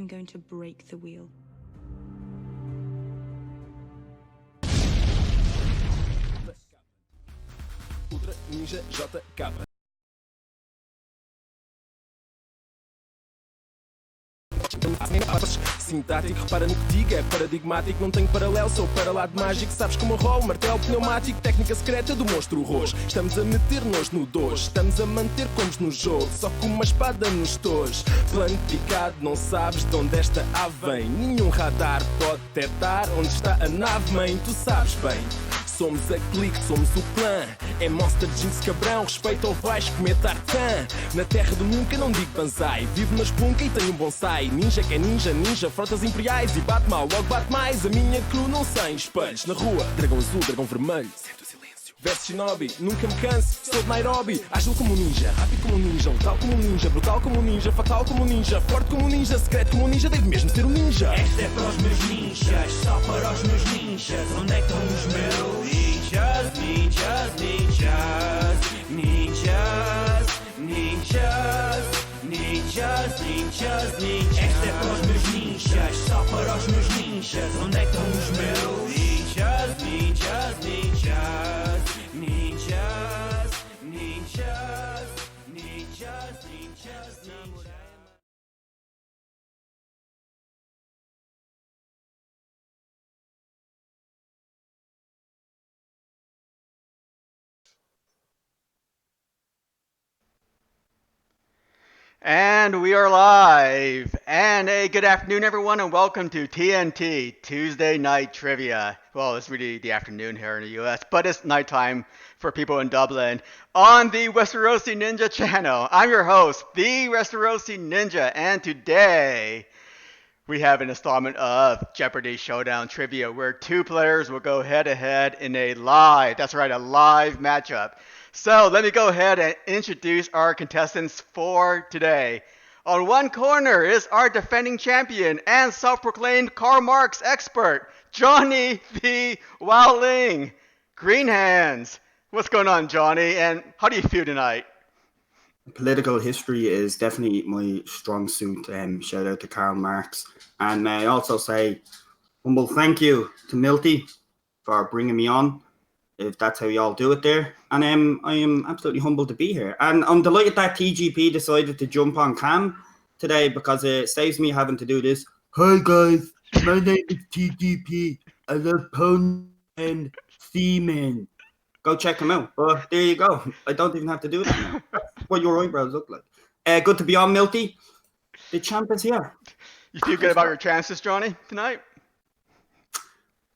I'm going to break the wheel. Ultra Ninja JK. Sintático, repara no que digo, é paradigmático, não tenho paralelo, sou para lá de mágico. Sabes como rolo, martelo pneumático, técnica secreta do monstro roxo. Estamos a meter-nos no dojo, estamos a manter como no jogo, só com uma espada nos tojos. Plano picado, não sabes de onde esta ave vem. Nenhum radar pode detectar onde está a nave, mãe, tu sabes bem. Somos a clique, somos o clã. É Monster Jinx cabrão, respeito ao vais comer tartan. Na terra do nunca não digo banzai. Vivo na espelunca e tenho um bonsai. Ninja que é ninja, ninja, frotas imperiais. E bate mal, logo bate mais. A minha crew não sem espelhos. Na rua, dragão azul, dragão vermelho. Sente o silêncio. Verso shinobi, nunca me canso. Sou de Nairobi, ágil como um ninja. Rápido como um ninja, letal como um ninja. Brutal como um ninja, fatal como um ninja. Forte como um ninja, secreto como um ninja. Devo mesmo ser um ninja. Esta é para os meus ninjas, só para os meus ninjas. Onde é que estão os meus ninjas? Ninjas, ninjas, ninjas, ninjas, ninjas, ninjas, ninjas. Esta é para os meus ninjas, só para os meus ninjas. Onde é que estão os meus ninjas? Ninjas, ninjas, ninjas, ninjas, ninjas, ninjas, ninjas. And we are live. And a good afternoon, everyone, and welcome to TNT Tuesday Night Trivia. Well, it's really the afternoon here in the US, but it's nighttime for people in Dublin on the Westerosi Ninja channel. I'm your host, the Westerosi Ninja, and today we have an installment of Jeopardy Showdown Trivia where two players will go head-to-head in a live matchup. So let me go ahead and introduce our contestants for today. On one corner is our defending champion and self-proclaimed Karl Marx expert, Johnny the Wowling Greenhands. What's going on, Johnny, and how do you feel tonight? Political history is definitely my strong suit. Shout out to Karl Marx. And may I also say humble thank you to Milty for bringing me on, if that's how you all do it there. And I am absolutely humbled to be here. And I'm delighted that TGP decided to jump on cam today because it saves me having to do this. Hi guys, my name is TGP. I love pony and semen. Go check him out. But there you go. I don't even have to do that now. That's what your eyebrows look like. Good to be on, Milty. The champ is here. You feel good about your chances, Johnny, tonight?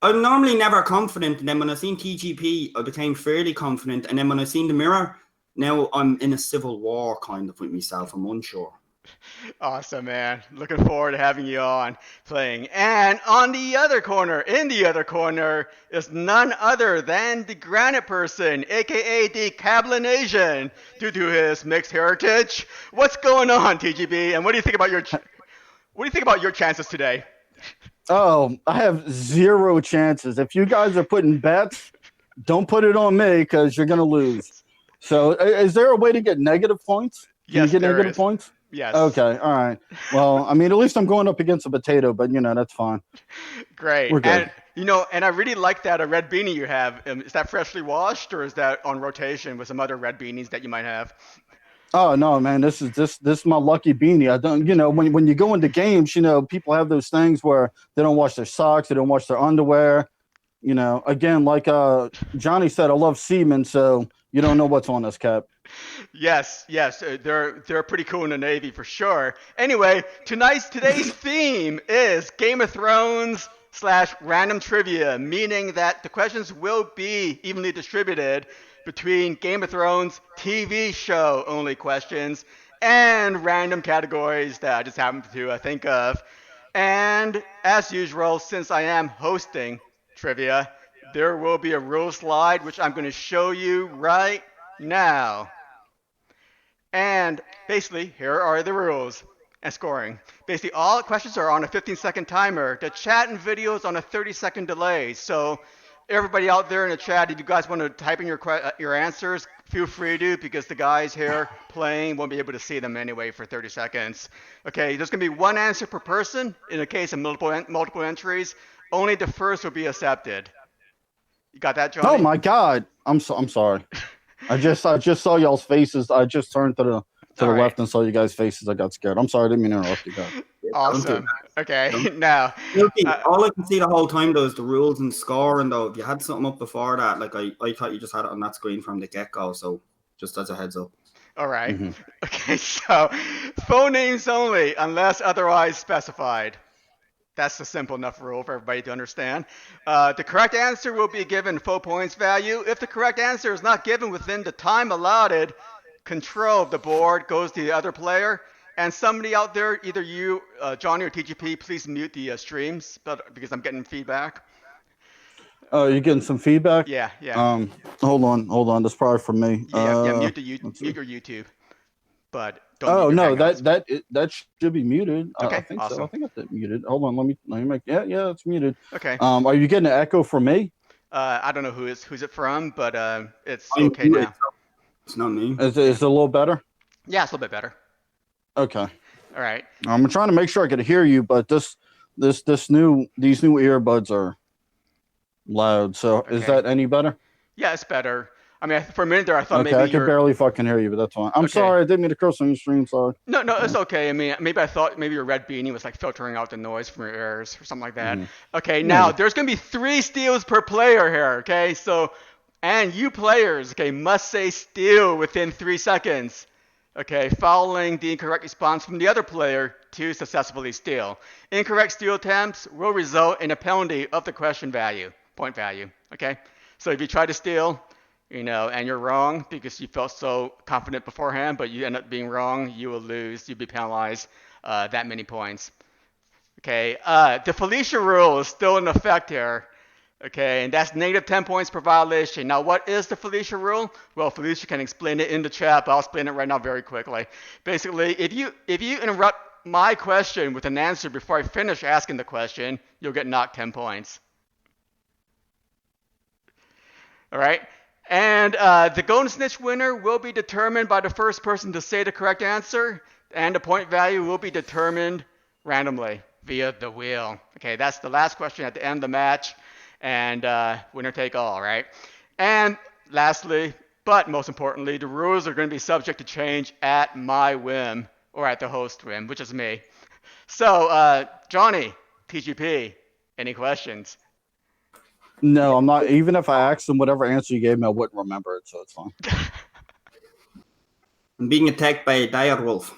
I'm normally never confident, and then when I seen TGP, I became fairly confident, and then when I seen the mirror, now I'm in a civil war kind of with myself. I'm unsure. Awesome, man. Looking forward to having you on playing. And in the other corner, is none other than the Granite Person, aka the Cablinasian, due to his mixed heritage. What's going on, TGB? And what do you think about your chances today? Oh, I have zero chances. If you guys are putting bets, don't put it on me because you're going to lose. So is there a way to get negative points? Can Yes, you get there negative is. points? Yes. Okay, all right. Well, I mean, at least I'm going up against a potato, but, that's fine. Great. We're good. And I really like that red beanie you have. Is that freshly washed or is that on rotation with some other red beanies that you might have? Oh no, man! This is my lucky beanie. I don't, when you go into games, people have those things where they don't wash their socks, they don't wash their underwear. Again, like Johnny said, I love semen, so you don't know what's on this cap. Yes, they're pretty cool in the Navy for sure. Anyway, today's theme is Game of Thrones / random trivia, meaning that the questions will be evenly distributed between Game of Thrones TV show only questions and random categories that I just happen to think of. And as usual, since I am hosting trivia, there will be a rule slide which I'm going to show you right now. And basically, here are the rules and scoring. Basically, all questions are on a 15-second timer. The chat and video is on a 30-second delay. So everybody out there in the chat, if you guys want to type in your answers, feel free to, because the guys here playing won't be able to see them anyway for 30 seconds. Okay, there's going to be one answer per person in the case of multiple entries. Only the first will be accepted. You got that, Johnny? Oh my God! I'm sorry. I just saw y'all's faces. I just turned to the left and saw you guys' faces. I got scared. I'm sorry. I didn't mean to interrupt you guys. Awesome. Okay, now. All I can see the whole time though is the rules and scoring though. If you had something up before that, like I thought you just had it on that screen from the get-go, so just as a heads up. All right. Okay, so phone names only unless otherwise specified. That's a simple enough rule for everybody to understand. The correct answer will be given full points value. If the correct answer is not given within the time allotted, control of the board goes to the other player. And somebody out there, either you, Johnny or TGP, please mute the streams because I'm getting feedback. Oh, you're getting some feedback? Yeah. Hold on. That's probably from me. Yeah, mute your YouTube. But don't that should be muted. Okay, I think awesome. so. I think it's muted. Hold on, let me make. Yeah, it's muted. Okay. Are you getting an echo from me? I don't know who's it from, but it's I'm okay muted, now. so it's not me. Is it a little better? Yeah, it's a little bit better. Okay. All right. I'm trying to make sure I can hear you, but these new earbuds are loud. So is that any better? Yeah, it's better. I mean, for a minute there, I thought maybe I could barely fucking hear you, but that's fine. I'm sorry, I didn't mean to curse on your stream. Sorry. No, it's okay. I mean, maybe I thought maybe your red beanie was like filtering out the noise from your ears or something like that. Okay, now there's gonna be 3 steals per player here. Okay, so and you players, must say steal within 3 seconds. Okay, following the incorrect response from the other player to successfully steal. Incorrect steal attempts will result in a penalty of the question value, point value. Okay, so if you try to steal, and you're wrong because you felt so confident beforehand, but you end up being wrong, you will lose. You'll be penalized that many points. Okay, the Felicia Rule is still in effect here. Okay, and that's negative 10 points per violation. Now, what is the Felicia Rule? Well, Felicia can explain it in the chat, but I'll explain it right now very quickly. Basically, if you interrupt my question with an answer before I finish asking the question, you'll get knocked 10 points. All right? And the GoT Snitch winner will be determined by the first person to say the correct answer, and the point value will be determined randomly via the wheel. Okay, that's the last question at the end of the match, and winner take all, right? And lastly, but most importantly, the rules are going to be subject to change at my whim, or at the host whim, which is me. So, Johnny, TGP, any questions? No, I'm not. Even if I asked him whatever answer you gave me, I wouldn't remember it, so it's fine. I'm being attacked by a dire wolf.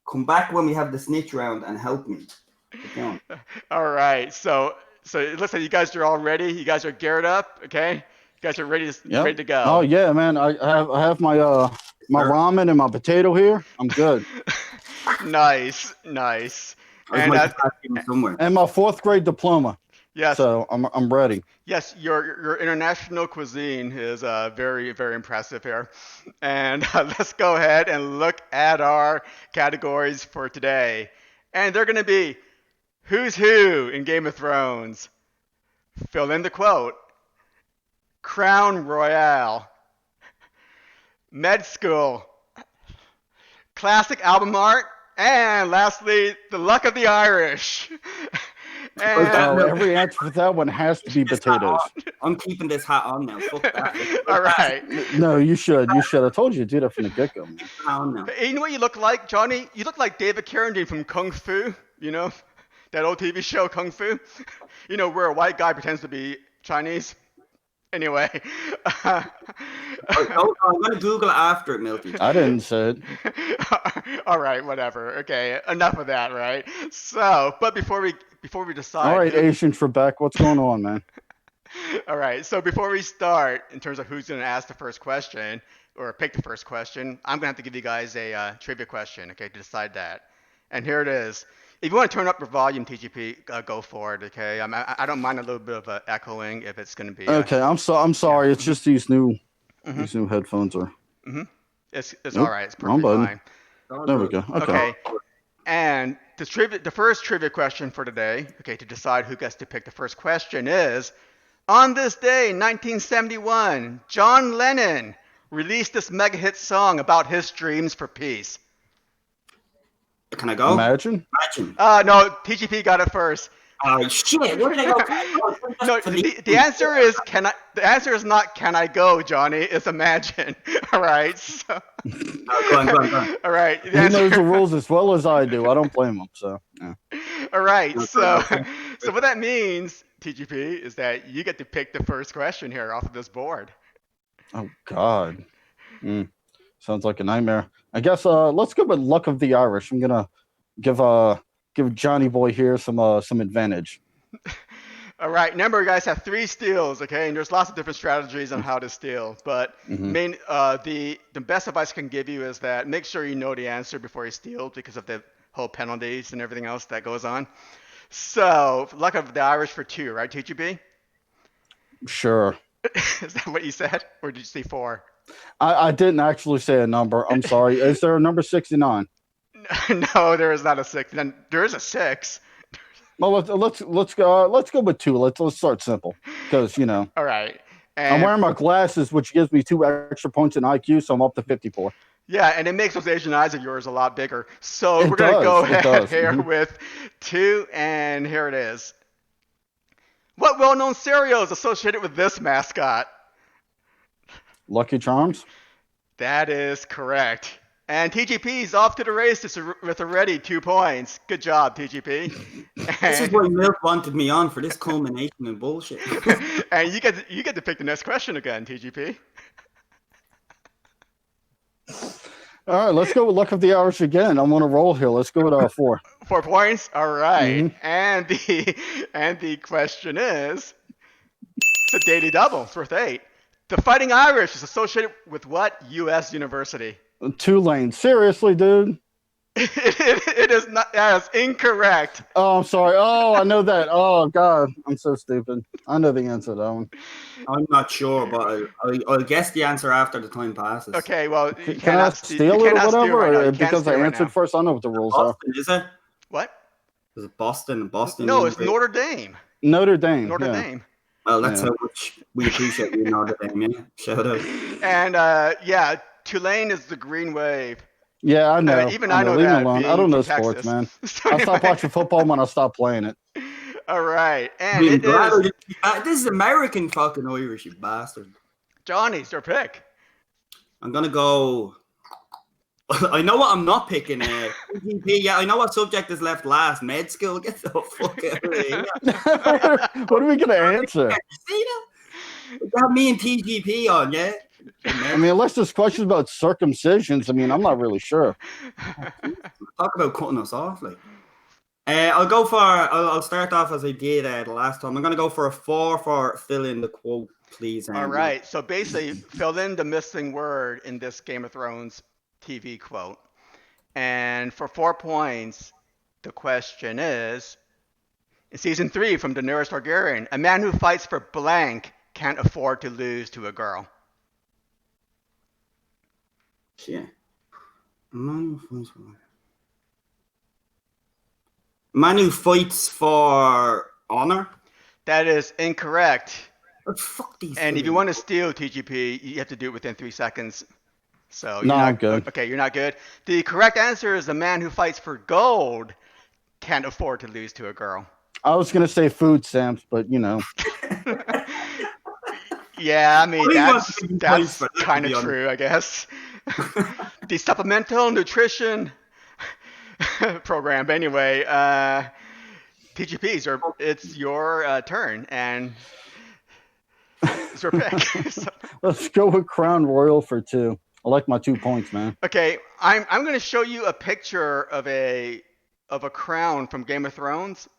Come back when we have the snitch round and help me. All right, so it looks like you guys are all ready. You guys are geared up, okay? You guys are ready to go. Oh yeah, man. I have my ramen and my potato here. I'm good. Nice. And and my 4th grade diploma. Yes. So I'm ready. Yes, your international cuisine is very, very impressive here. And let's go ahead and look at our categories for today. And they're going to be Who's Who in Game of Thrones, fill in the quote, Crown Royale, Med School, Classic Album Art, and lastly, The Luck of the Irish. And every answer for that one has to be potatoes. I'm keeping this hat on now. Fuck that. All right. No, you should. I told you to do that from the get-go. Hey, you know what you look like, Johnny? You look like David Carradine from Kung Fu. That old TV show Kung Fu. Where a white guy pretends to be Chinese. Anyway. I'm going to Google it after it, Milty. I didn't say it. All right, whatever. Okay, enough of that, right? So, but before we decide. All right, Asian Trebek, what's going on, man? All right, so before we start, in terms of who's going to ask the first question or pick the first question, I'm going to have to give you guys a trivia question, okay, to decide that. And here it is. If you want to turn up your volume, TGP, go for it. Okay, I don't mind a little bit of echoing if it's going to be. Okay, I'm sorry. Yeah. It's just these new headphones are. It's all right. It's perfectly fine. There we go. Okay. And the first trivia question for today, okay, to decide who gets to pick the first question is, on this day, 1971, John Lennon released this mega hit song about his dreams for peace. Can I go? Imagine. No, TGP got it first. Oh shit! Where did I go? No, the answer is can I? The answer is not can I go, Johnny. It's imagine. All right. So. Go on. All right. He knows the rules as well as I do. I don't blame him. So. Yeah. All right. So what that means, TGP, is that you get to pick the first question here off of this board. Oh God. Sounds like a nightmare. I guess let's go with luck of the Irish. I'm gonna give Johnny Boy here some advantage. All right. Remember, you guys have 3 steals, okay? And there's lots of different strategies on how to steal. But the best advice I can give you is that make sure you know the answer before you steal because of the whole penalties and everything else that goes on. So, luck of the Irish for 2, right, TGB? Sure. Is that what you said? Or did you say 4? I didn't actually say a number. I'm sorry. Is there a number 69? No, there is not a 6. Then there is a 6. Well, let's go with 2. Let's start simple because All right. And I'm wearing my glasses, which gives me 2 extra points in IQ, so I'm up to 54. Yeah, and it makes those Asian eyes of yours a lot bigger. So we're gonna go ahead here with 2, and here it is. What well-known cereal is associated with this mascot? Lucky Charms? That is correct. And TGP is off to the races with already 2 points. Good job, TGP. This is why Milk wanted me on for this culmination of bullshit. And you get to pick the next question again, TGP. All right, let's go with luck of the Irish again. I'm on a roll here. Let's go with 4. 4 points. All right. And the question is, it's a daily double. It's worth 8. The Fighting Irish is associated with what U.S. university? Tulane. Seriously, dude? It is not. That is incorrect. Oh, I'm sorry. Oh, I know that. Oh, God. I'm so stupid. I know the answer to that one. I'm not sure, but I'll guess the answer after the time passes. Okay, well, you Can I steal it or whatever? Because I answered first, I know what the rules are. Boston, is it? What? Is it Boston? No, it's Notre Dame. Notre Dame. Notre Dame. Well, that's how much we appreciate you, Notre Dame. Yeah, shout out. And Tulane is the Green Wave. Yeah, I know. Even I know Leave that. me alone. I don't know sports, man. I'll stop watching football when I stop playing it. All right, and this is American fucking Irish, you bastard. Johnny's your pick. I'm gonna go. I know what I'm not picking. GP, yeah, I know what subject is left last. Med school. Get the fuck out of here. What are we gonna answer? See that? We got me and TGP on, yeah. I mean, unless this question's about circumcisions, I mean, I'm not really sure. Talk about cutting us off, like. I'll start off as I did the last time. I'm gonna go for a 4 for fill in the quote, please. All right. So basically, fill in the missing word in this Game of Thrones TV quote. And for 4 points, the question is: in season 3 from Daenerys Targaryen, a man who fights for blank can't afford to lose to a girl. Yeah. Man who fights for honor? That is incorrect. Oh, fuck these And if you want to steal TGP, you have to do it within 3 seconds. So no, I'm good. Okay, you're not good. The correct answer is the man who fights for gold can't afford to lose to a girl. I was gonna say food stamps, but Yeah, I mean that's kind of true, I guess. The supplemental nutrition program. But anyway, TGP, it's your turn, and it's your pick. So. Let's go with Crown Royal for 2. I like my 2 points, man. Okay, I'm going to show you a picture of a crown from Game of Thrones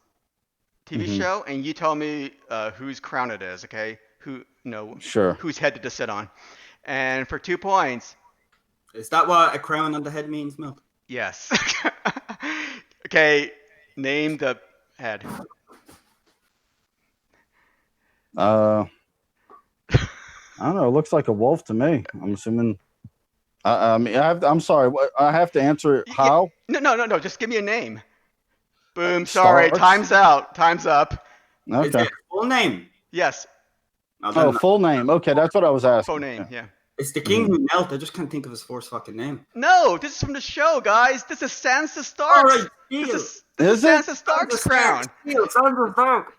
TV show, and you tell me whose crown it is. Okay, whose head did it sit on? And for 2 points. Is that what a crown on the head means, Milk? Yes. Okay, name the head. I don't know. It looks like a wolf to me. I'm assuming. I'm sorry. I have to answer how? No. Just give me a name. Boom. Sorry. Starks. Time's out. Time's up. Is Okay. it full name? Yes. Oh, full name. Okay, that's what I was asking. Full name. Yeah. It's the king who knelt. I just can't think of his first fucking name. No, this is from the show, guys. This is Sansa Stark's. All right, This deal. is Sansa Stark's crown. Sansa Stark.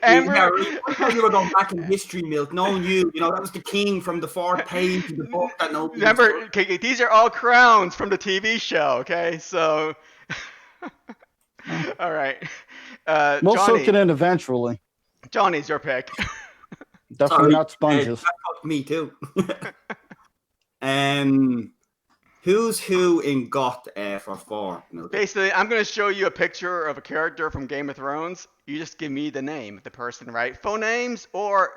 And Yeah, I thought you were going back in history, Milk. Knowing you know, that was the king from the fourth page of the book that nobody remember, okay, these are all crowns from the TV show, okay? So, all right. We'll Johnny, soak it in eventually. Johnny's your pick. Definitely not sponges. That fucked me too. Who's who in GoT for 4? Milk? Basically, I'm going to show you a picture of a character from Game of Thrones. You just give me the name of the person, right? Phone names or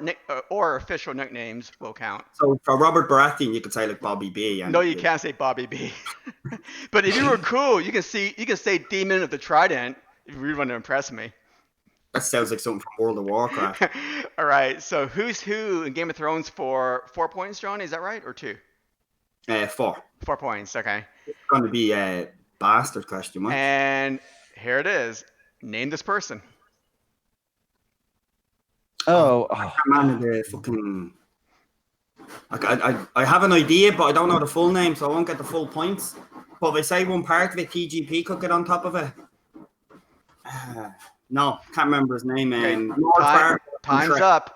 official nicknames will count. So for Robert Baratheon, you could say like Bobby B. And No, you can't say Bobby B. But if you were cool, you can say Demon of the Trident if you really want to impress me. That sounds like something from World of Warcraft. All right. So who's who in Game of Thrones for 4 points, Johnny? Is that right, or 2? 4. 4 points. Okay. It's going to be a bastard question mark. And here it is. Name this person. Oh, Man, the fucking. I have an idea, but I don't know the full name, so I won't get the full points. But if I say one part of it, TGP could get on top of it. No, can't remember his name. Okay, time's up.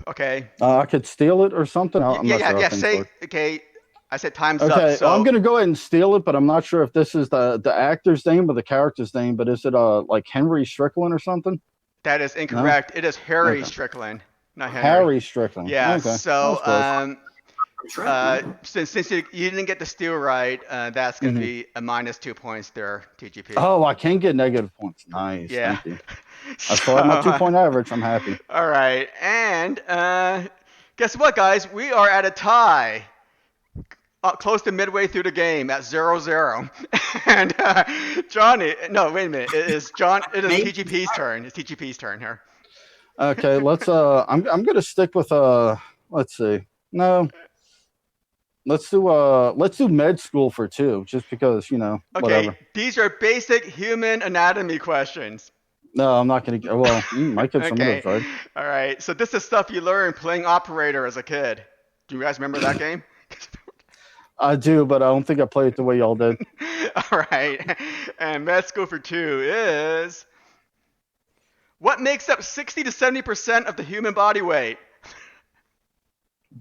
Okay. I could steal it or something. I'm not sure Yeah. how things Say work. okay. I said time's up. Okay, So I'm gonna go ahead and steal it, but I'm not sure if this is the actor's name or the character's name. But is it like Henry Strickland or something? that is incorrect. No? It is Harry Okay. Strickland, not Henry. Harry Strickland. Yeah. Okay. So Shrek. since you didn't get the steal right, that's gonna be a -2 points there, TGP. Oh, I can get negative points. Nice. Yeah. Thank you. I saw my 2-point average. I'm happy. All right, and guess what, guys? We are at a tie, close to midway through the game at 0-0. And Johnny, no, wait a minute. It is TGP's turn. It's TGP's turn here. Okay, let's. I'm gonna stick with Let's see. No. Let's do med school for 2, just because Okay, whatever. these are basic human anatomy questions. No, I'm not gonna. Well, might get some of Okay. those right. All right. So this is stuff you learned playing operator as a kid. Do you guys remember that game? I do, but I don't think I played it the way y'all did. All right. And med school for 2 is what makes up 60 to 70% of the human body weight?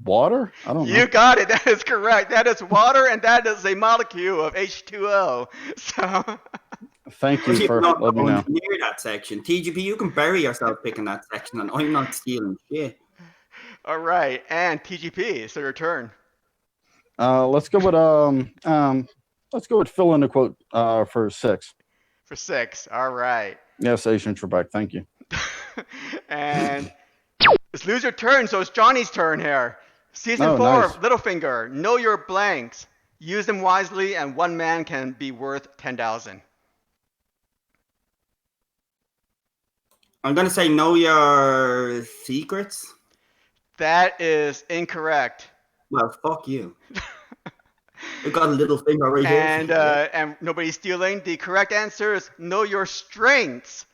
Water? I don't know. You got it. That is correct. That is water, and that is a molecule of H2O. So. Thank you for not letting me know. near that section. TGP, you can bury yourself picking that section, and I'm not stealing shit. All right, and TGP. So your turn. Let's go with fill in the quote for 6. For 6. All right. Yes, Asian Trebek. Thank you. And it's loser turn, so it's Johnny's turn here. Season 4 nice. of Littlefinger. Know your blanks. Use them wisely, and one man can be worth 10,000. I'm gonna say know your secrets. That is incorrect. Well, fuck you. We got a little finger right here. And nobody's stealing. The correct answer is know your strengths.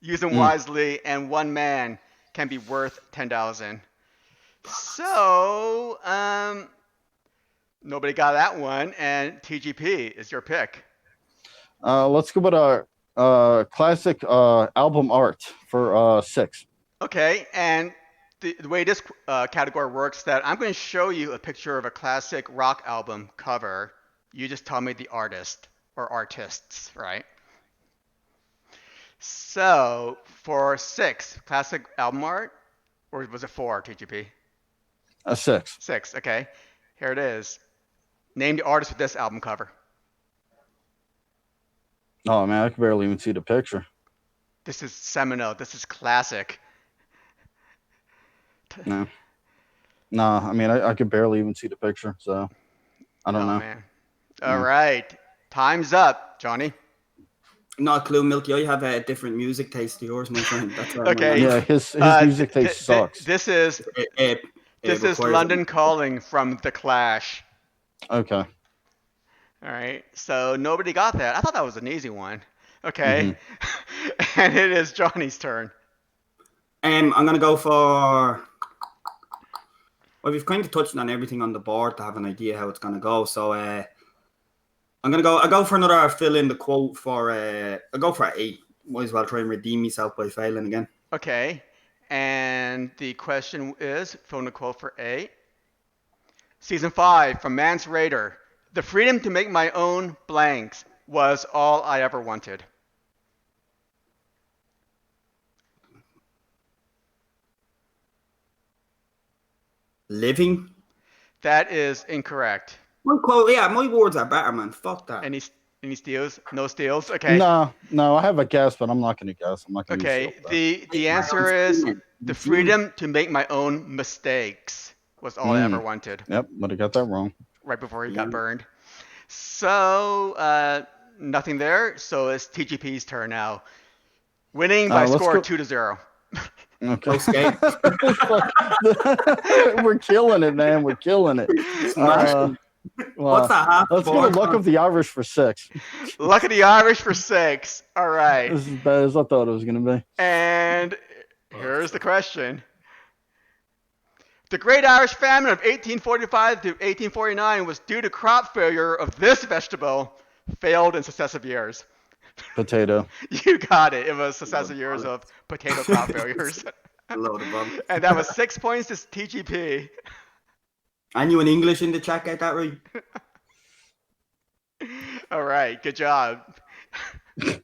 Use them wisely, and one man can be worth 10,000. So, nobody got that one, and TGP is your pick. Let's go with classic album art for 6. Okay, and the way this category works, that I'm going to show you a picture of a classic rock album cover. You just tell me the artist or artists, right? So for 6, classic album art, or was it 4, TGP? 6. 6, okay. Here it is. Name the artist with this album cover. Oh man, I can barely even see the picture. This is seminal. This is classic. No, I mean I could barely even see the picture, so I don't know. Man. All right, time's up, Johnny. Not a clue, Milky. I have a different music taste to yours, my friend. That's Okay. Yeah, his music taste sucks. This is London Calling from The Clash. Okay. All right. So nobody got that. I thought that was an easy one. Okay. Mm-hmm. And it is Johnny's turn. I'm gonna go for. Well, we've kind of touched on everything on the board to have an idea how it's gonna go. So I'm gonna go. I go for another fill in the quote for. I go for 8. Might as well try and redeem myself by failing again. Okay. And the question is, fill in the quote for 8. Season 5 from Mance Raider. The freedom to make my own blanks was all I ever wanted. Living. That is incorrect. My quote. Yeah, my words are better, man. Fuck that. Any steals? No steals? Okay. No, I have a guess, but I'm not going to guess. I'm not going to Okay. The answer is the freedom to make my own mistakes was all I ever wanted. Yep, but I got that wrong. Right before he got burned. So nothing there. So it's TGP's turn now. Winning by score 2-0. Okay. Okay. We're killing it, man. We're killing it. What's that half? Let's go with luck of the Irish for 6. Luck of the Irish for 6. All right. This is as bad as I thought it was going to be. And here's the question. The Great Irish Famine of 1845 to 1849 was due to crop failure of this vegetable, failed in successive years. Potato. You got it. It was successive years of potato crop failures. And that was 6 points to TGP. And you in English in the chat, get that right? All right, good job. Is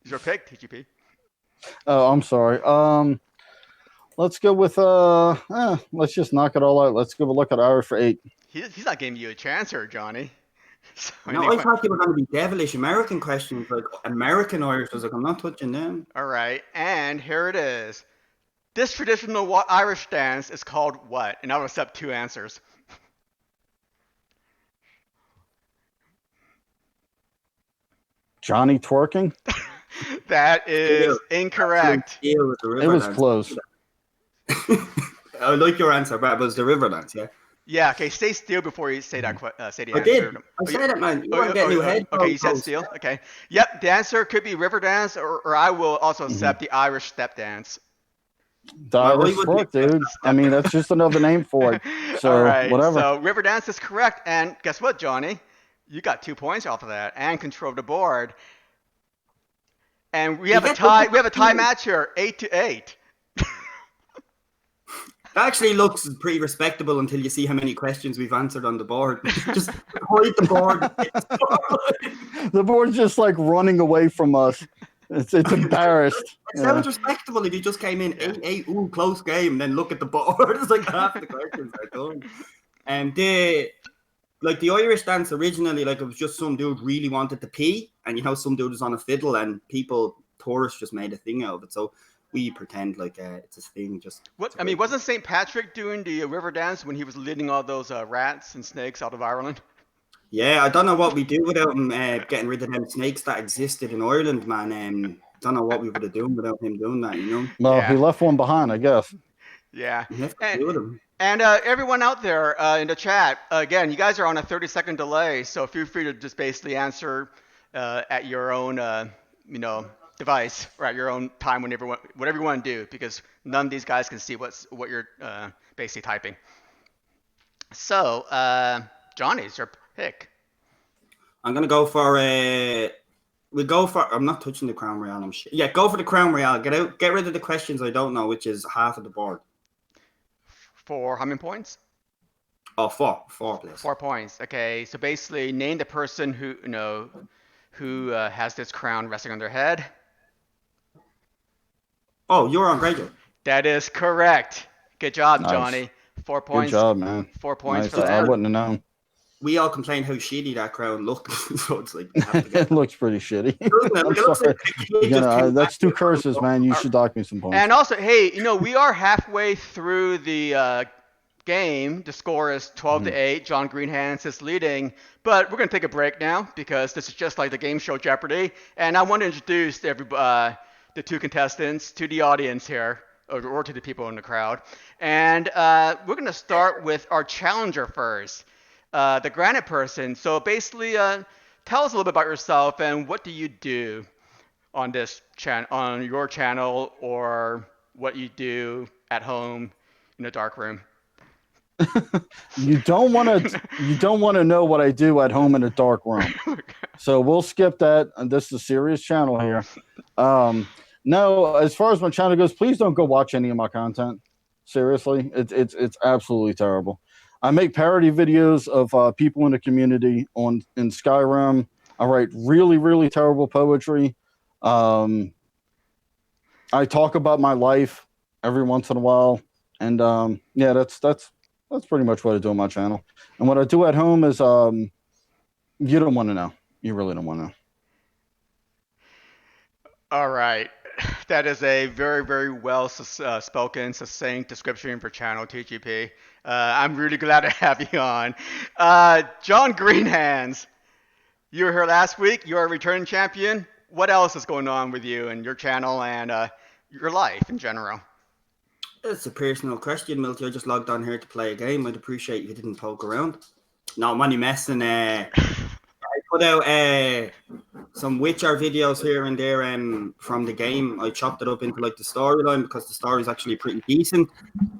your pick, TGP? Oh, I'm sorry. Let's go with let's just knock it all out. Let's go with luck at Irish for 8. He's not giving you a chance here, Johnny. So no, anyway. I thought you were going to be devilish American questions, like American Irish. I was like, I'm not touching them. All right, and here it is. This traditional Irish dance is called what? And I'll accept 2 answers. Johnny twerking? That is incorrect. It was close. I like your answer, but it was the river dance, yeah? Yeah, okay, stay still before you say that say the I answer. did. I said it, man. You weren't getting your head. Okay, you said still? Okay. Yep, the answer could be river dance, or I will also accept the Irish step dance. The Irish twerk, dude. I mean, that's just another name for it. So, all right, whatever. So, river dance is correct. And guess what, Johnny? You got 2 points off of that and control of the board. And we have a tie. We have a tie match here, 8-8. That actually looks pretty respectable until you see how many questions we've answered on the board. Just hide the board. The board's just like running away from us. It's embarrassed. It sounds respectable if you just came in 8-8, ooh, close game, and then look at the board. It's like half the questions are done. And the Irish dance originally, like it was just some dude really wanted to pee, and some dude was on a fiddle, and tourists just made a thing out of it. So we pretend like it's a thing. Wasn't St. Patrick doing the river dance when he was leading all those rats and snakes out of Ireland? Yeah, I don't know what we do without him getting rid of them snakes that existed in Ireland, man. Don't know what we would have done without him doing that, Well, yeah. He left one behind, I guess. Yeah. And everyone out there in the chat, again, you guys are on a 30-second delay, so feel free to just basically answer at your own, device or at your own time, whatever you want to do, because none of these guys can see what you're basically typing. So, Johnny's your pick. I'm gonna go for I'm not touching the Crown Royale. Go for the Crown Royale. Get rid of the questions I don't know, which is half of the board. For how many points? Oh, 4, please. 4 points. Okay, so basically, name the person who has this crown resting on their head. Oh, you're on radio. That is correct. Good job, Nice. Johnny. 4 points. Good job, man. 4 points Nice. for that. I wouldn't have known. We all complained how shitty that crown looked. So it's like It looks pretty shitty. That's 2 curses, man. You should dock me some points. And also, hey, we are halfway through the game. The score is 12-8. Jon Greenhands is leading, but we're gonna take a break now because this is just like the game show Jeopardy, and I want to introduce the 2 contestants to the audience here. or to the people in the crowd. And we're going to start with our challenger first, the Granite Person. So basically, tell us a little bit about yourself and what do you do on on your channel, or what you do at home in a dark room. You don't want to know what I do at home in a dark room. So we'll skip that. And this is a serious channel here. No, as far as my channel goes, please don't go watch any of my content. Seriously, it's absolutely terrible. I make parody videos of people in the community in Skyrim. I write really, really terrible poetry. I talk about my life every once in a while, and yeah, that's pretty much what I do on my channel. And what I do at home is you don't want to know. You really don't want to know. All right. That is a very, very well spoken, succinct description for channel TGP. I'm really glad to have you on. Jon Greenhands, you were here last week. You're a returning champion. What else is going on with you and your channel and your life in general? It's a personal question, Milty. I just logged on here to play a game. I'd appreciate if you didn't poke around. No, I'm only messing. I put out some Witcher videos here and there from the game. I chopped it up into like the storyline because the story is actually pretty decent.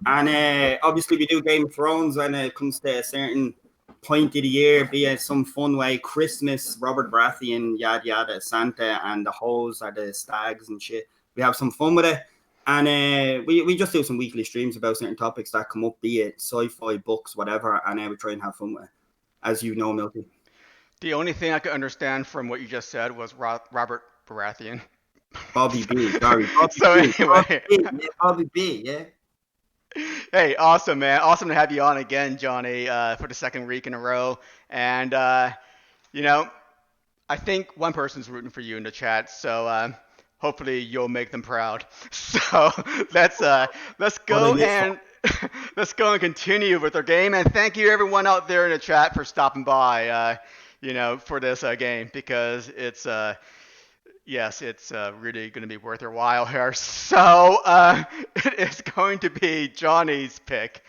And obviously we do Game of Thrones when it comes to a certain point of the year, be it some fun way, Christmas, Robert Baratheon, yada yada, Santa, and the hoes are the stags and shit. We have some fun with it. And we just do some weekly streams about certain topics that come up, be it sci-fi, books, whatever, and we try and have fun with it, as you know, Milty. The only thing I could understand from what you just said was Robert Baratheon. Bobby B, sorry. Bobby So B. anyway. Bobby B, yeah. Hey, awesome, man. Awesome to have you on again, Johnny, for the second week in a row. And, you know, I think one person's rooting for you in the chat, so hopefully you'll make them proud. So let's go and let's go and continue with our game. And thank you everyone out there in the chat for stopping by, you know, for this game, because it's yes, it's really going to be worth your while here. So it is going to be Johnny's pick.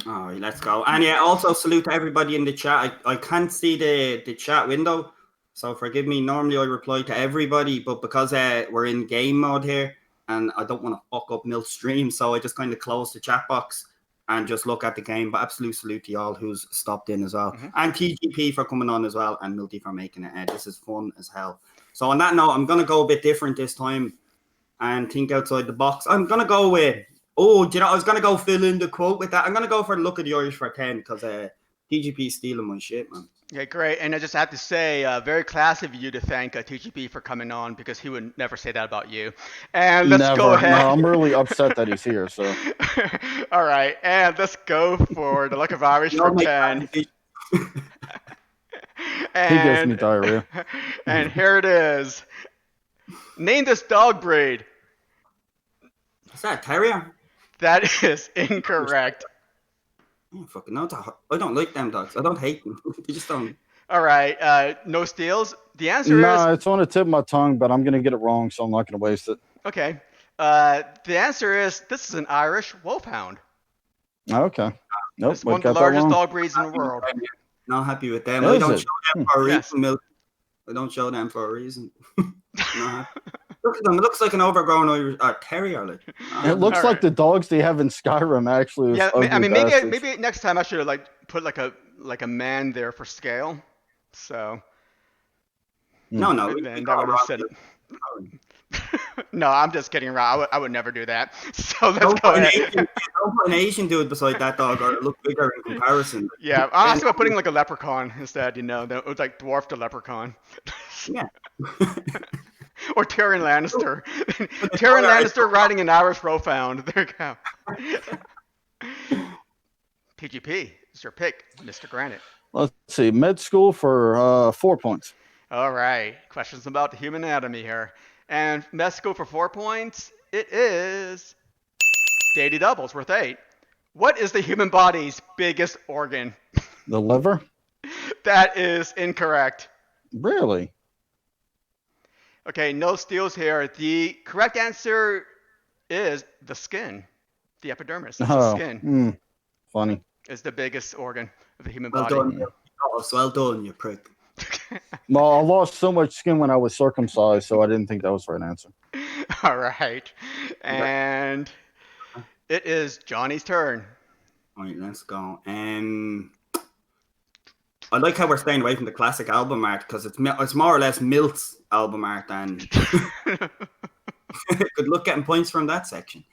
All right, let's go. And yeah, also salute to everybody in the chat. I can't see the chat window, so forgive me. Normally I reply to everybody, but because we're in game mode here, and I don't want to fuck up Milt's stream, so I just kind of close the chat box and just look at the game. But absolute salute to y'all who's stopped in as well. Mm-hmm. And TGP for coming on as well, and Milty for making it. This is fun as hell. So on that note, I'm going to go a bit different this time and think outside the box. I'm going to go with, do you know, I was going to go fill in the quote with that. I'm going to go for Look at the Irish for 10 because TGP is stealing my shit, man. Yeah, great. And I just have to say, very classy of you to thank TGP for coming on, because he would never say that about you. And let's go ahead. No, I'm really upset that he's here. So. All right. And let's go for the Luck of Irish for 10. And, he gives me diarrhea. And here it is. Name this dog breed. Is that a terrier? That is incorrect. I don't fucking know. I don't like them dogs. I don't hate them. They just don't. All right. No steals. The answer is... No, it's on the tip of my tongue, but I'm going to get it wrong, so I'm not going to waste it. Okay. The answer is, this is an Irish wolfhound. Okay. Nope. It's one of the largest dog breeds in the world. Not happy with them. I don't show them for a reason, Milk. I don't show them for a reason. Look at them. It looks like an overgrown Irish terrier. Like. It looks like the dogs they have in Skyrim, actually. Yeah, I mean, maybe next time I should have put like a man there for scale. So. No. Then that would have said it. No, I'm just kidding around. I would never do that. So let's go ahead. Don't put an Asian dude beside that dog, or it look bigger in comparison. Yeah, I was about putting like a leprechaun instead. You know, that would like dwarf the leprechaun. Yeah. Or Tyrion Lannister. Tyrion Lannister riding an Irish wolfhound. There you go. TGP is your pick, Mr. Granite. Let's see. Med school for 4 points. All right. Questions about the human anatomy here. And med school for 4 points. It is Daily Doubles worth 8. What is the human body's biggest organ? The liver? That is incorrect. Really? Okay, no steals here. The correct answer is the skin, the epidermis. It's the Oh, skin. funny. Is the biggest organ of the human Well body. done. Well done, you prick. Well, I lost so much skin when I was circumcised, so I didn't think that was the right answer. All right. And it is Johnny's turn. All right, let's go. I like how we're staying away from the classic album art because it's more or less Milt's album art, and good luck getting points from that section.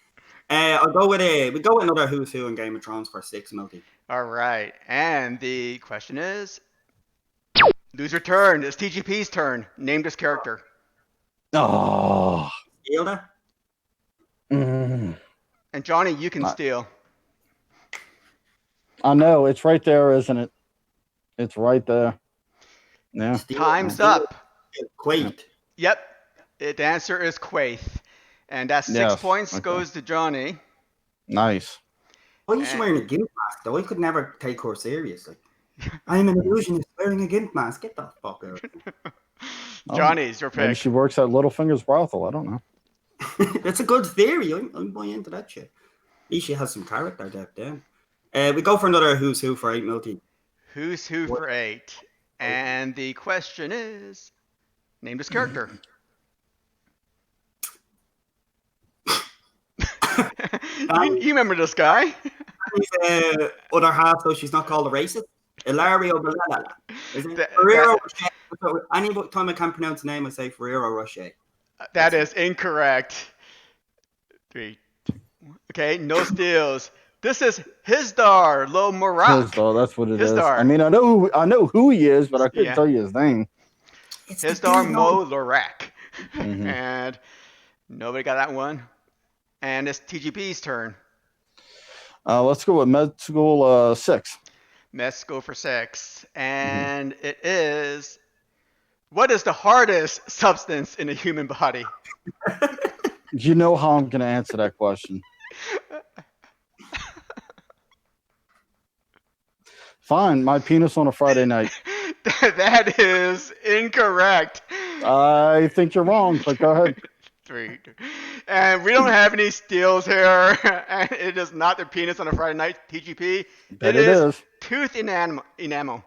I'll go with we go with another Who's Who in Game of Thrones for 6, Milty. All right. And the question is, lose your turn. It's TGP's turn. Name this character. Oh. Hilda? Mm. And Johnny, you can steal. I know. It's right there, isn't it? It's right there. Yeah. Time's up. Quaid. Yep. The answer is Quaith. And that 6 points goes to Johnny. Nice. Why is she wearing a gimp mask, though? I could never take her seriously. I'm an illusionist wearing a gimp mask. Get the fuck out. Johnny's your pick. Maybe she works at Littlefinger's brothel. I don't know. That's a good theory. I'm buying into that shit. At least she has some character depth then. We go for another Who's Who for 8, Milty. Who's Who for 8. And the question is, name this character. You remember this guy? He's other half, so she's not called a racist. Ilario Balala. Is it Ferrero Rocher? Any time I can't pronounce the name, I say Ferrero Rocher. That is incorrect. 3, 2, okay, no steals. This is Hizdar Lo Morak. Hizdar, that's what it is. Hizdar. I mean, I know who he is, but I couldn't tell you his name. Hizdar Mo Lorak. And nobody got that one. And it's TGP's turn. Let's go with Med School 6. Med School for 6. And it is, what is the hardest substance in a human body? You know how I'm going to answer that question. Fine, my penis on a Friday night. That is incorrect. I think you're wrong, but go ahead. 3. And we don't have any steals here. And it is not the penis on a Friday night, TGP. It is tooth enamel.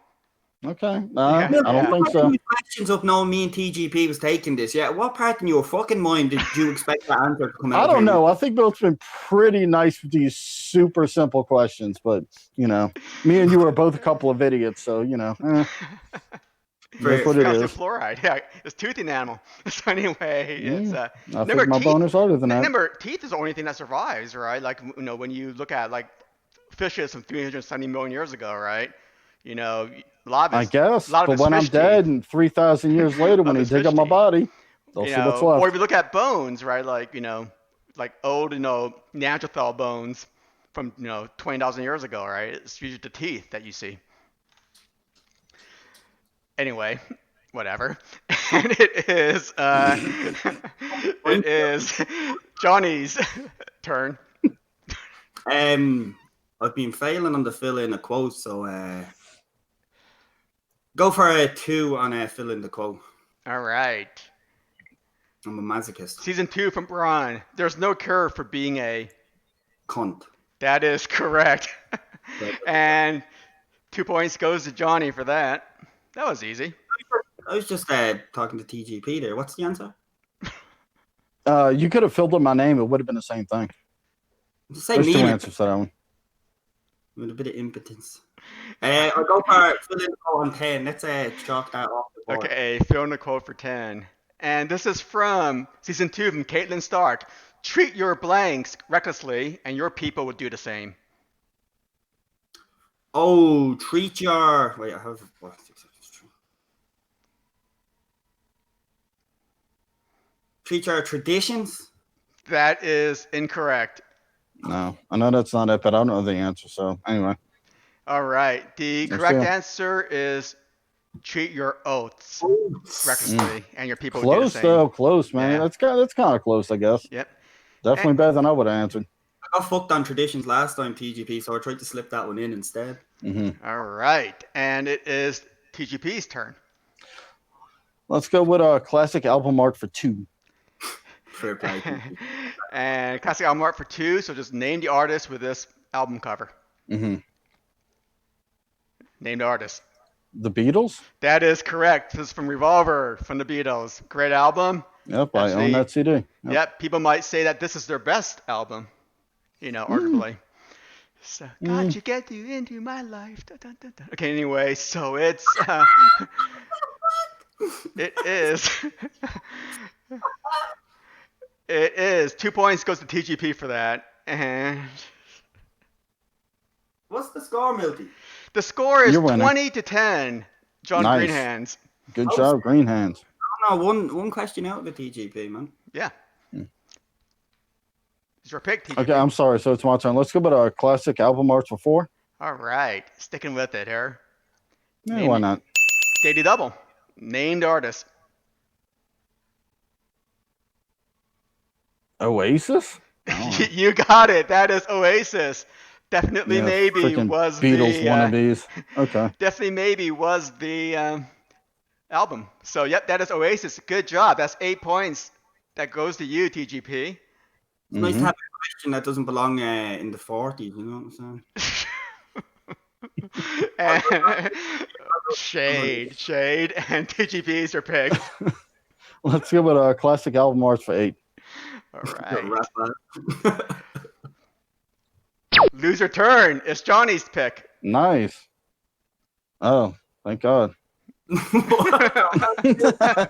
Okay. I don't think so. Questions up knowing me and TGP was taking this. Yeah, what part in your fucking mind did you expect that answer to come out? I don't know. I think Bill's been pretty nice with these super simple questions, but me and you are both a couple of idiots, so that's what it is. Fluoride. Yeah, it's tooth enamel. So anyway, it's I think my bonus harder than that. Remember, teeth is the only thing that survives, right? Like when you look at like fishes from 370 million years ago, right? I guess, but when I'm dead and 3,000 years later, when they dig up my body, they'll see what's left. Or if you look at bones, right? Like like old Neanderthal bones from 20,000 years ago, right? It's usually the teeth that you see. Anyway, whatever. And it is Johnny's turn. I've been failing on the fill in a quote, so go for a 2 on fill in the quote. All right. I'm a masochist. Season 2 from Braun. There's no cure for being a cunt. That is correct. And 2 points goes to Johnny for that. That was easy. I was just talking to TGP there. What's the answer? You could have filled in my name. It would have been the same thing. There's 2 answers to that one. With a bit of impotence. I'll go for fill in the quote on 10. Let's chalk that off the board. Okay, fill in the quote for 10. And this is from Season 2 from Caitlin Stark. Treat your blanks recklessly, and your people will do the same. Oh, treat your... Wait, I have... Treat your traditions? That is incorrect. No, I know that's not it, but I don't know the answer, so anyway. All right. The correct answer is treat your oaths recklessly, and your people will do the same. Close, man. Yeah. That's kind of close, I guess. Yep. Definitely better than I would have answered. I got fucked on traditions last time, TGP, so I tried to slip that one in instead. All right. And it is TGP's turn. Let's go with a classic album art for 2. Fair play. And classic album art for 2. So just name the artist with this album cover. Mm-hmm. Name the artist. The Beatles? That is correct. This is from Revolver from the Beatles. Great album. Yep, I own that CD. Yep. People might say that this is their best album, arguably. So, got you get you into my life. Dun, dun, dun, dun. Okay, anyway, so it's it is it is 2 points goes to TGP for that, and What's the score, Milty? the score is You're winning. 20-10. Jon Nice. Greenhands. Good job, Greenhands. No, one question out of the TGP, man. Yeah. It's your pick, TGP. Okay, I'm sorry. So it's my turn. Let's go with our classic album arts for 4. All right, sticking with it here. Yeah, why not? Daily Double. Named artist. Oasis? You got it. That is Oasis. Definitely Yeah, maybe freaking was Beatles the wannabes. Okay. definitely maybe was the album. So yep, that is Oasis. Good job. That's 8 points. That goes to you, TGP. It's nice to have a question that doesn't belong in the 40s, you know what I'm saying? And shade, and TGP is your pick. Let's go with our classic album arts for 8. All Got right. rap that. Loser turn. It's Johnny's pick. Nice. Oh, thank God. No, I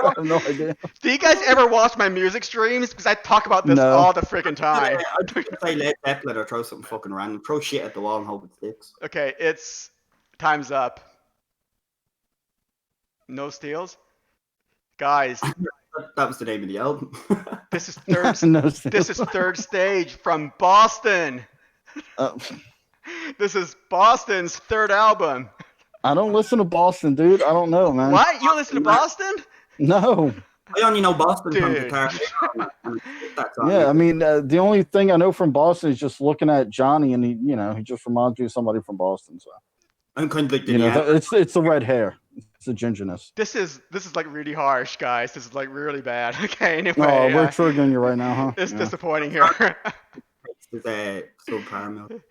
have no idea. Do you guys ever watch my music streams? Because I talk about this No. all the freaking time. I'd say Led Zeppelin or throw something fucking random. Throw shit at the wall and hope it sticks. Okay, it's time's up. No steals, guys. That was the name of the album. This is third. No, This is third stage from Boston. This is Boston's third album. I don't listen to Boston, dude. I don't know, man. What? You don't listen to Boston? No. I only know Boston from Dude. Guitar. That's all. Yeah, I mean, the only thing I know from Boston is just looking at Johnny, and he just reminds me of somebody from Boston. So I'm kind of like the it's the red hair, it's the gingerness. This is like really harsh, guys. This is like really bad. Okay, anyway. Oh, we're triggering you right now, huh? It's Yeah. disappointing here. subpar.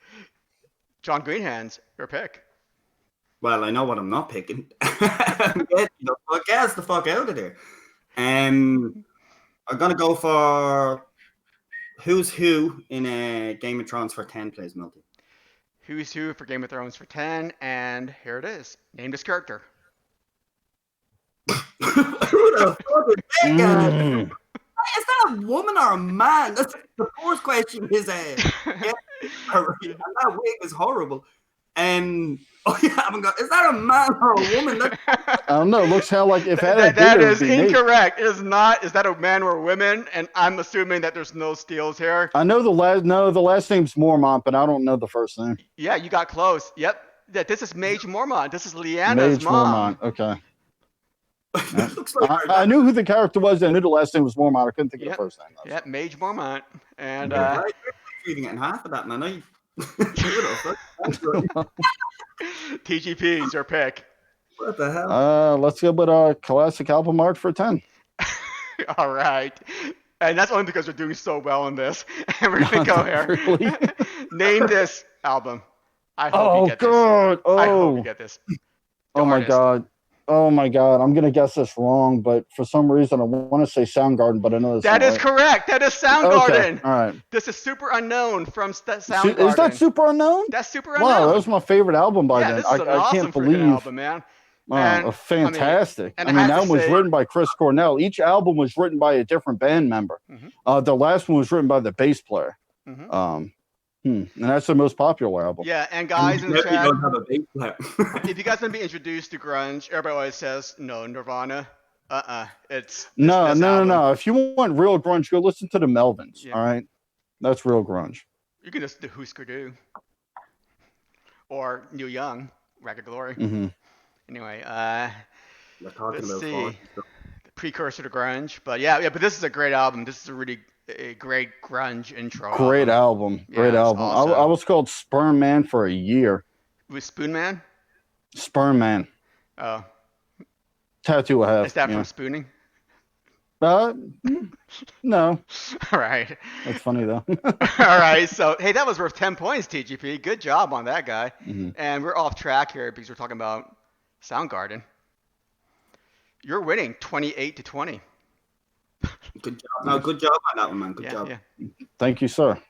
Jon Greenhands, your pick. Well, I know what I'm not picking. Get the fuck out of there. I'm gonna go for Who's Who in a Game of Thrones for 10, please, Milty. Who's Who for Game of Thrones for 10, and here it is. Name this character. Who the fuck is that guy? Mm. Is that a woman or a man? That's the fourth question. Is and that wig is horrible. Is that a man or a woman? I don't know. It looks how like if That is incorrect. It is not. Is that a man or a woman? And I'm assuming that there's no steals here. I know the last name's Mormont, but I don't know the first name. Yeah, you got close. Yep. Yeah, this is Mage Mormont. This is Lyanna's Mage mom. Mormont. Okay. Looks like I knew who the character was. I knew the last name was Mormont. I couldn't think of the first name. Yep, Mage Mormont. And reading it in half of that, man. TGP is your pick. What the hell? Let's go with our classic album art for 10. All right. And that's only because we're doing so well in this. And we're going to go here. Really? Name this album. I hope you get God. this. I hope you get this. Oh, my God. Oh, my God. I'm going to guess this wrong, but for some reason I want to say Soundgarden, but I know that is correct. That is Soundgarden. Okay. All right. This is Super Unknown from Soundgarden. Is that Super Unknown? That's Super Unknown. Wow, that was my favorite album by yeah, then. This is an I awesome can't believe. album, man. Wow, fantastic. I I mean, mean, that one was written by Chris Cornell. Each album was written by a different band member. Mm-hmm. The last one was written by the bass player. Mm-hmm. And that's the most popular album. Yeah, and guys in the chat, don't have a bass player. if you guys want to be introduced to grunge, everybody always says, no, Nirvana. It's No. this album. If you want real grunge, go listen to the Melvins. Yeah. All right, that's real grunge. You can listen to Husker Du or Neil Young, Ragged Glory. Mm-hmm. Anyway, We're talking let's about see. forty. The precursor to grunge, but yeah. But this is a great album. This is a great grunge intro. Great album. Great Yeah, it's album. awesome. I was called Sperm Man for a year. With Spoon Man. Sperm Man. Oh, Tattoo I have. is that yeah. from spooning? Uh, no. All right. That's funny though. All right. So, hey, that was worth 10 points, TGP. Good job on that guy. Mhm. And we're off track here because we're talking about Soundgarden. You're winning 28-20. Good job. No, good job on that one, man. Good Yeah, job. yeah. Thank you, sir.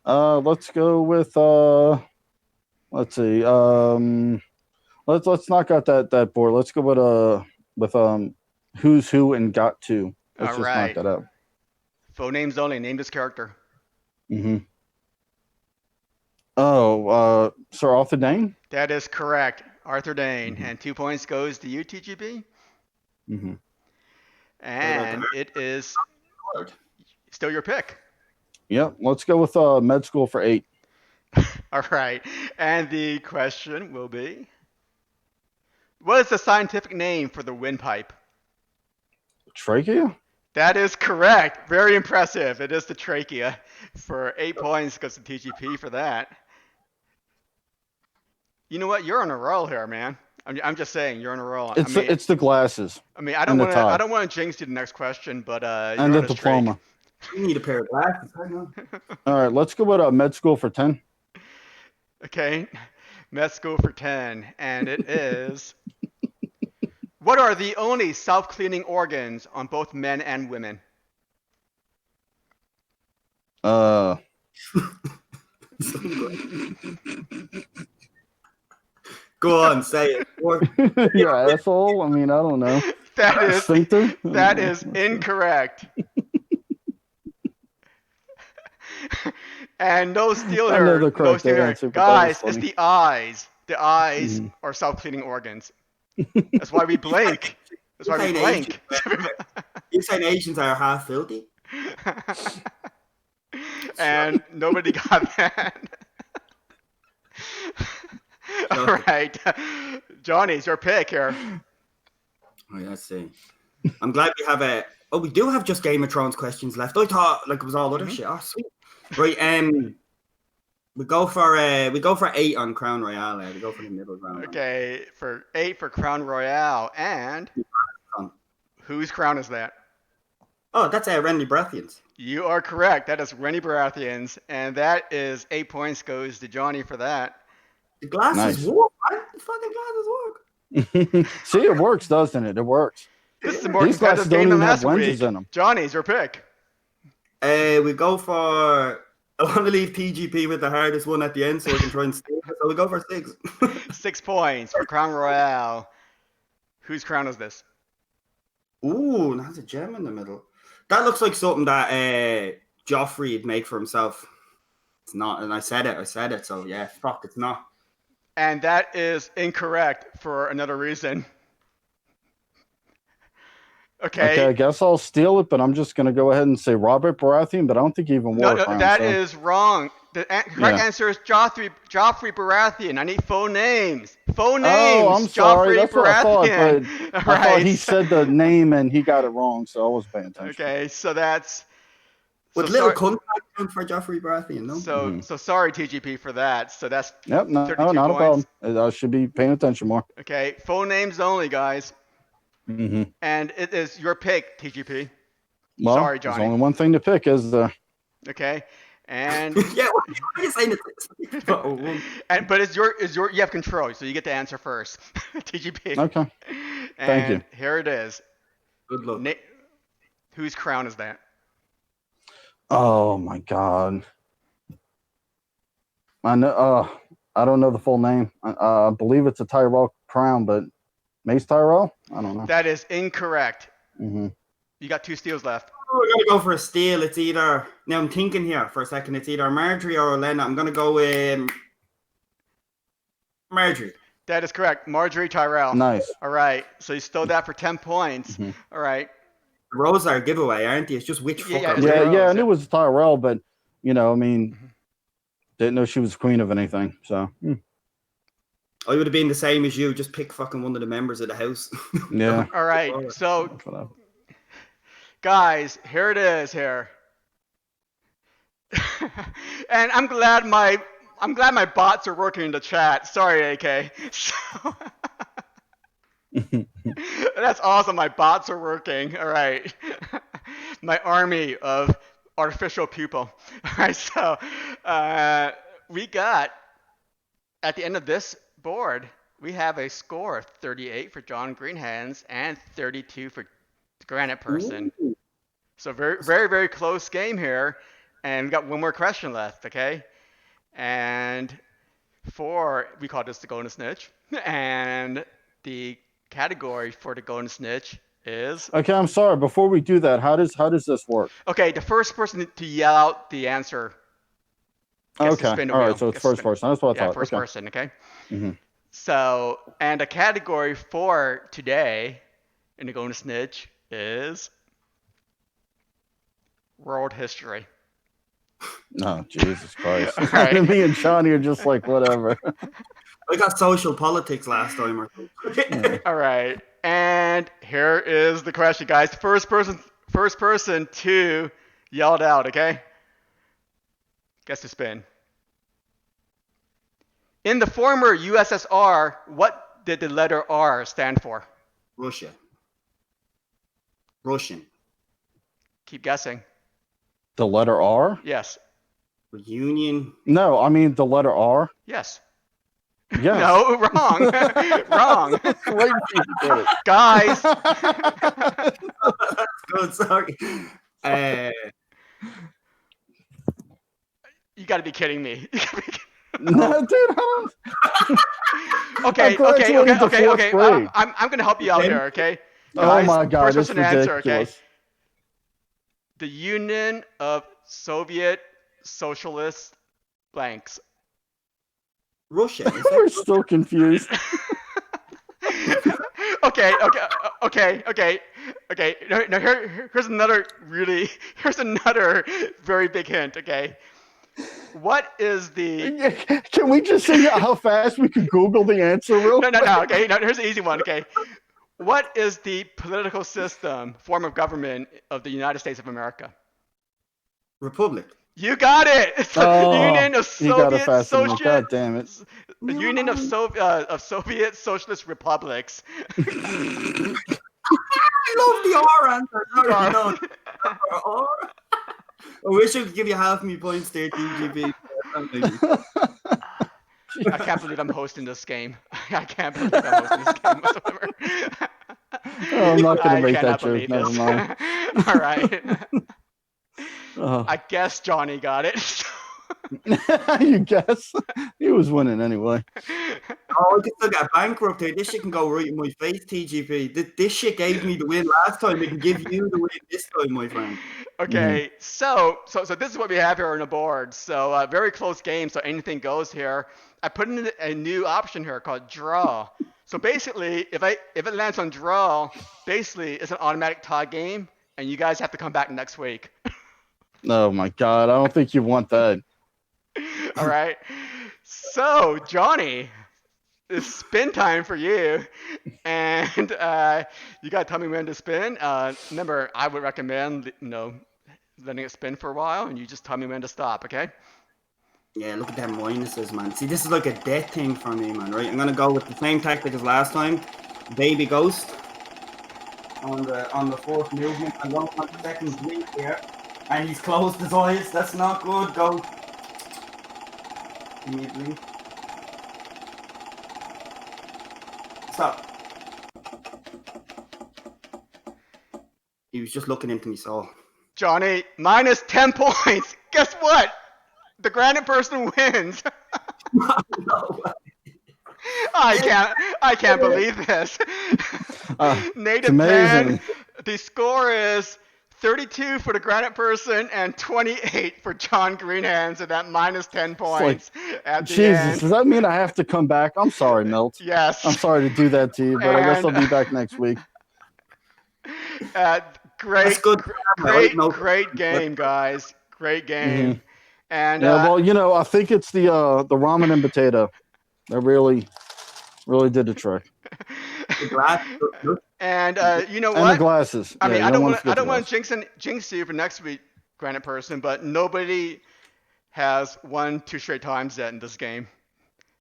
Let's go with let's see. Let's knock out that board. Let's go with who's who and got to. Let's All just right. knock that out. Full names only. Name this character. Mm-hmm. Oh, Sir Arthur Dane? That is correct. Arthur Dane. Mhm. And 2 points goes to you, TGP. Mm-hmm. And it is still your pick. Yep. Let's go with med school for 8. All right. And the question will be, what is the scientific name for the windpipe? Trachea? That is correct. Very impressive. It is the trachea. For 8 points goes to TGP for that. You know what? You're on a roll here, man. I'm just saying, you're on a roll. It's the glasses I mean, I and the tie. don't want to jinx you the next question, but you're and the on a streak. diploma. You need a pair of glasses. I know. All right. Let's go with med school for 10. Okay, med school for 10, and it is. What are the only self-cleaning organs on both men and women? Go on, say it. Or, You're an asshole. I mean, I don't know. That is incorrect. And no steal I know here. the No correct steal here. answer, but that was Guys, it's funny. the eyes. The eyes Mhm. are self-cleaning organs. That's why we blink. That's why we blink. you saying Asians are half filthy? And nobody got that. All right. Johnny, it's your pick here. Oh, yeah, let's see. I'm glad we have a. Oh, we do have just Game of Thrones questions left. I thought like it was all other shit. Oh, sweet. Right. We go for 8 on Crown Royale. We go for the middle ground. Okay, for 8 for Crown Royale, and whose crown is that? Oh, that's Renly Baratheon's. You are correct. That is Renny Baratheon's, and that is 8 points goes to Johnny for that. The glasses Nice. work, man. The fucking glasses work. See, it works, doesn't it? It works. This is a more These glasses competitive don't game than even have last lenses week. in them. Johnny's your pick. We go for. I want to leave TGP with the hardest one at the end so we can try and steal it. So we go for 6. 6 points for Crown Royale. Whose crown is this? Ooh, and has a gem in the middle. That looks like something that Joffrey would make for himself. It's not, and I said it. So yeah, fuck, it's not. And that is incorrect for another reason. Okay, I guess I'll steal it, but I'm just going to go ahead and say Robert Baratheon, but I don't think he even wore a crown. That is wrong. The correct answer is Joffrey Baratheon. I need full names. Full names. Oh, I'm sorry. Joffrey That's what I thought, Baratheon. but I thought he said the name and he got it wrong, so I wasn't paying attention. Okay, so that's. With little contact for Joffrey Baratheon, no? So sorry, TGP, for that. So that's. Yep, no, 32 not points. a problem. I should be paying attention more. Okay, full names only, guys. Mm-hmm. And it is your pick, TGP. Well, Sorry, Johnny. There's only one thing to pick is the. Okay, and Yeah, what are you saying? but it's your you have control, so you get to answer first, TGP. Okay. And Thank you. Here it is. Good luck. Whose crown is that? Oh my God. I know. I don't know the full name. I believe it's a Tyrell crown, but Mace Tyrell. I don't know. That is incorrect. Mm-hmm. You got 2 steals left. We're gonna go for a steal. It's either now. I'm thinking here for a second. It's either Marjorie or Olenna. I'm gonna go with Marjorie. That is correct. Marjorie Tyrell. Nice. All right. So you stole that for 10 points. Mhm. All right. The Rose are a giveaway, aren't they? It's just which Yeah, fucker. yeah. Yeah, I knew it was Tyrell, but I mean, didn't know she was queen of anything. So I would have been the same as you. Just pick fucking one of the members of the house. yeah. All right. So guys, here it is here. And I'm glad my bots are working in the chat. Sorry, AK. So That's awesome. My bots are working. All right. My army of artificial people. All right. So we got, at the end of this board, we have a score of 38 for Jon Greenhands and 32 for Granite Person. Ooh. So very, very, very close game here. And we got one more question left, okay? And we call this the Golden Snitch. And the category for the Golden Snitch is... Okay, I'm sorry. Before we do that, how does this work? Okay, the first person to yell out the answer gets to Okay, spin the all wheel. right. So it's Gets to first spin. person. That's what I Yeah, thought. first Okay. person, okay? Mhm. So, and the category for today in the Golden Snitch is world history. No, Jesus Christ. All right. Me and Johnny are just like, whatever. I got social politics last time. All right. And here is the question, guys. First person to yell it out, okay? Gets to spin. In the former USSR, what did the letter R stand for? Russia. Russian. Keep guessing. The letter R? Yes. Union. No, I mean the letter R. Yes. Yes. No, wrong. Wrong. Wait for you to get it. Guys. Good, sorry. You got to be kidding me. No, dude, I don't. Okay. graduated to fourth grade. I'm going to help you out here, okay? Oh Guys, my God, first it's person to answer, ridiculous. okay? The Union of Soviet Socialist blanks. Russia. We're still confused. Okay. Now here's another very big hint, okay? What is the... Can we just see how fast we can Google the answer real quick? No, okay. No, here's an easy one, okay? What is the political system, form of government of the United States of America? Republic. You got it! It's the Union of you got it Soviet fast enough. Socialist... God damn it. The Union of Soviet Socialist Republics. I love the R answer. Sorry, no. R. I wish I could give you half my points there, TGB. I can't believe I'm hosting this game. I can't believe I'm hosting this game whatsoever. Oh, I'm not going I to make cannot that joke. believe Never this. mind. All right. Oh. I guess Johnny got it. You guess? He was winning anyway. Oh, I can still get bankrupt here. This shit can go right in my face, TGP. This shit gave me the win last time. It can give you the win this time, my friend. Okay, so this is what we have here on the board. So very close game, so anything goes here. I put in a new option here called draw. So basically, if it lands on draw, basically it's an automatic tie game, and you guys have to come back next week. Oh my God, I don't think you want that. All right. So Johnny, it's spin time for you, and you gotta tell me when to spin. Remember, I would recommend letting it spin for a while, and you just tell me when to stop. Okay? Yeah, look at them minuses, man. See, this is like a death thing for me, man. Right? I'm gonna go with the same tactic as last time. Baby ghost on the fourth movement. I don't want the second blink here, and he's closed his eyes. That's not good. Go. Give me a blink. Stop. He was just looking into me soul. Johnny, minus 10 points. Guess what? The Granite Person wins. No way. I can't believe this. Native 10. The score is 32 for the Granite Person and 28 for Jon Greenhands at that minus 10 points at the Jesus, end. does that mean I have to come back? I'm sorry, Milt. Yes. I'm sorry to do that to you, but I guess I'll be back next week. Great game, guys. Great game. Mm-hmm. And yeah, well, I think it's the ramen and potato that really did the trick. And and you know what? And the glasses. I mean, Yeah, I don't want to to jinx you for next week, Granite Person, but nobody has won 2 straight times yet in this game.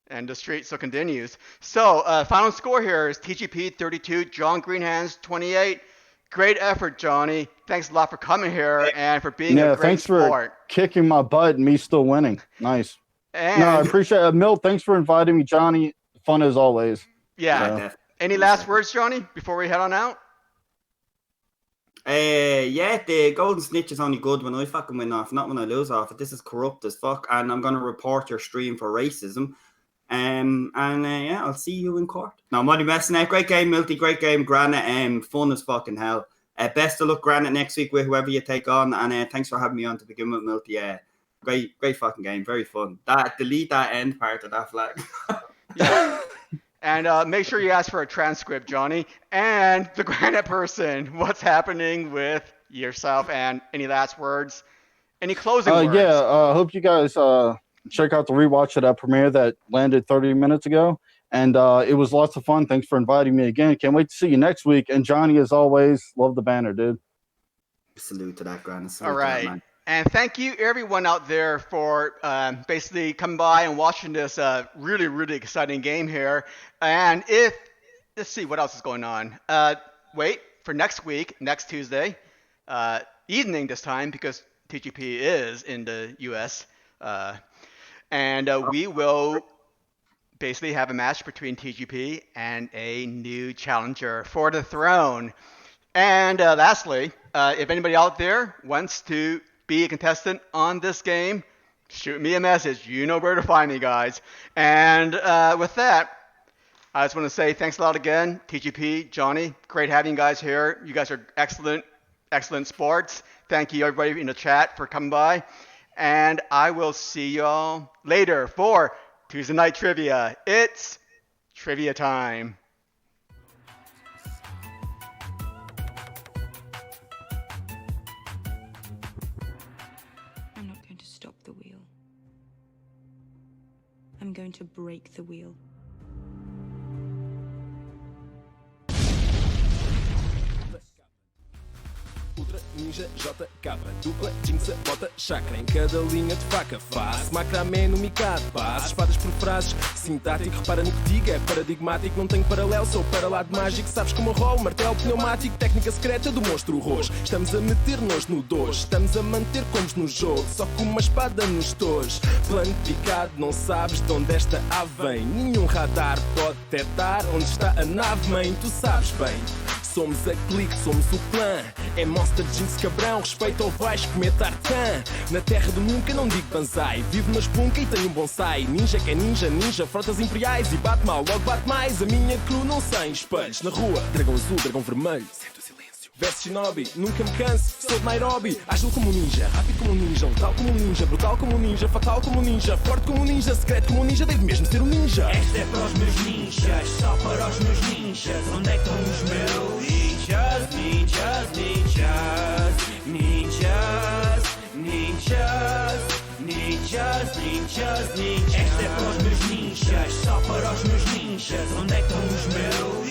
And the streak still continues. So, final score here is TGP 32, Jon Greenhands 28. Great effort, Johnny. Thanks a lot for coming here and for being a great thanks sport. for kicking my butt and me still winning. Nice. And No, I appreciate it. Milt, thanks for inviting me. Johnny, fun as always. yeah. Any last words, Johnny, before we head on out? Yeah, the golden snitch is only good when I fucking win off, not when I lose off it. This is corrupt as fuck, and I'm gonna report your stream for racism. Yeah, I'll see you in court. No, I'm only messing out. Great game, Milty. Great game, Granite. Fun as fucking hell. Best of luck, Granite, next week with whoever you take on. And thanks for having me on to begin with, Milty. Great fucking game. Very fun. Delete that end part of that flag. Yeah. And make sure you ask for a transcript, Johnny. And the Granite Person, what's happening with yourself? And any last words? Any closing words? Yeah, I hope you guys check out the rewatch of that premiere that landed 30 minutes ago. And it was lots of fun. Thanks for inviting me again. Can't wait to see you next week. And Johnny, as always, love the banner, dude. Salute to that, Granite. All right. And thank you, everyone out there, for basically coming by and watching this really, really exciting game here. And let's see what else is going on. Wait for next week, next Tuesday, evening this time, because TGP is in the U.S. And we will basically have a match between TGP and a new challenger for the throne. And lastly, if anybody out there wants to be a contestant on this game, shoot me a message. You know where to find me, guys. And with that, I just want to say thanks a lot again, TGP, Johnny. Great having you guys here. You guys are excellent sports. Thank you, everybody in the chat, for coming by. And I will see y'all later for Tuesday Night Trivia. It's trivia time. I'm not going to stop the wheel. I'm going to break the wheel. Ultra Ninja JK, dupla, jinxa, bota, chakra. Em cada linha de faca faz macramé no micado, base, espadas por frases. Sintático, repara no que digo, é paradigmático. Não tenho paralelo, sou para lado mágico. Sabes como rolo, martelo pneumático. Técnica secreta do monstro roxo. Estamos a meter-nos no dojo, estamos a manter comos no jogo. Só com uma espada nos tojos. Plano picado, não sabes de onde esta ave vem. Nenhum radar pode detectar onde está a nave, mãe. Tu sabes bem. Somos a clique, somos o clã. É Monster Jinx cabrão, respeito ao baixo, comer tartan. Na terra do nunca não digo banzai. Vivo na espunca e tenho um bonsai. Ninja que é ninja, frotas imperiais. E bate mal, logo bate mais. A minha crew não sem espelhos. Na rua, dragão azul, dragão vermelho. Sente o silêncio. Versus Shinobi, nunca me canso. Sou de Nairobi, ágil como um ninja. Rápido como um ninja, letal como um ninja. Brutal como um ninja, fatal como um ninja. Forte como um ninja, secreto como um ninja. Deve mesmo ser um ninja. Esta é para os meus ninjas, só para os meus ninjas. Onde é que estão os meus ninjas? Ninjas, ninjas, ninjas, ninjas, ninjas, ninjas, ninjas. Esta é para os meus ninjas, só para os meus ninjas. Onde é que estão os meus